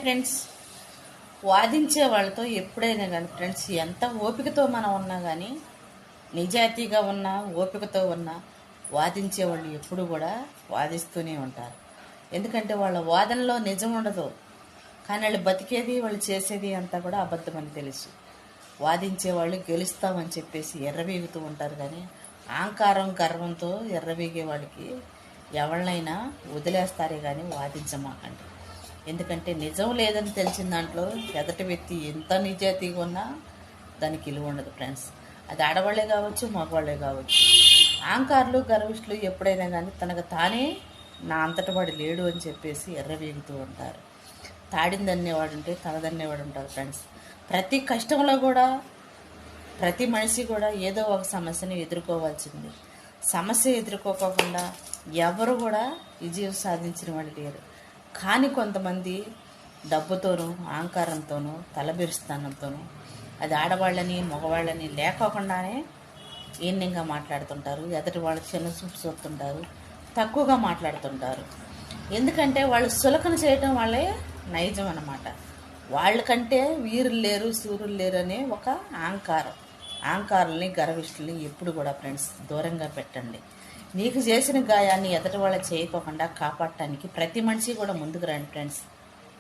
Friends, వాదించే వాళ్ళతో ఎప్పుడైనా కానీ ఫ్రెండ్స్ ఎంత ఓపికతో మనం ఉన్నా కానీ, నిజాయితీగా ఉన్నా ఓపికతో ఉన్నా వాదించే వాళ్ళు ఎప్పుడు కూడా వాదిస్తూనే ఉంటారు. ఎందుకంటే వాళ్ళ వాదనలో నిజం ఉండదు, కానీ వాళ్ళు బతికేది వాళ్ళు చేసేది అంతా కూడా అబద్ధమని తెలుసు. వాదించే వాళ్ళు గెలుస్తామని చెప్పేసి ఎర్రవీగుతూ ఉంటారు, కానీ అహంకారం గర్వంతో ఎర్రవీగే వాళ్ళకి ఎవరినైనా వదిలేస్తారే కానీ వాదించమాకండి. ఎందుకంటే నిజం లేదని తెలిసిన దాంట్లో ఎదటి వ్యక్తి ఎంత నిజాయితీగా ఉన్నా దానికి విలువ ఉండదు ఫ్రెండ్స్. అది ఆడవాళ్లే కావచ్చు, మగవాళ్లే కావచ్చు. అహంకారులు గర్విష్ఠులు ఎప్పుడైనా కానీ తనకు తానే నా అంతటి వాడు లేడు అని చెప్పేసి ఎర్రవీగుతూ ఉంటారు. తాడిందన్నేవాడు ఉంటే తనదన్నేవాడు ఉంటారు ఫ్రెండ్స్. ప్రతి కష్టంలో కూడా ప్రతి మనిషి కూడా ఏదో ఒక సమస్యను ఎదుర్కోవాల్సింది. సమస్య ఎదుర్కోకుండా ఎవరు కూడా విజయం సాధించిన వాళ్ళు లేరు. కానీ కొంతమంది డబ్బుతోనూ అహంకారంతోనూ తలబిరుస్తానంతోనూ అది ఆడవాళ్ళని మగవాళ్ళని లేకోకుండానే ఈన్యంగా మాట్లాడుతుంటారు. ఎదుటి వాళ్ళు చిన్న చూపు చూస్తుంటారు, తక్కువగా మాట్లాడుతుంటారు. ఎందుకంటే వాళ్ళు సులకన చేయటం వాళ్ళే నైజం అన్నమాట. వాళ్ళకంటే వీరులు లేరు సూర్యులు లేరు అనే ఒక అహంకారాలని గర్విష్ఠుల్ని ఎప్పుడు కూడా ఫ్రెండ్స్ దూరంగా పెట్టండి. నీకు చేసిన గాయాన్ని ఎదుటి వాళ్ళకి చేయకోకుండా కాపాడటానికి ప్రతి మనిషి కూడా ముందుకు రండి ఫ్రెండ్స్.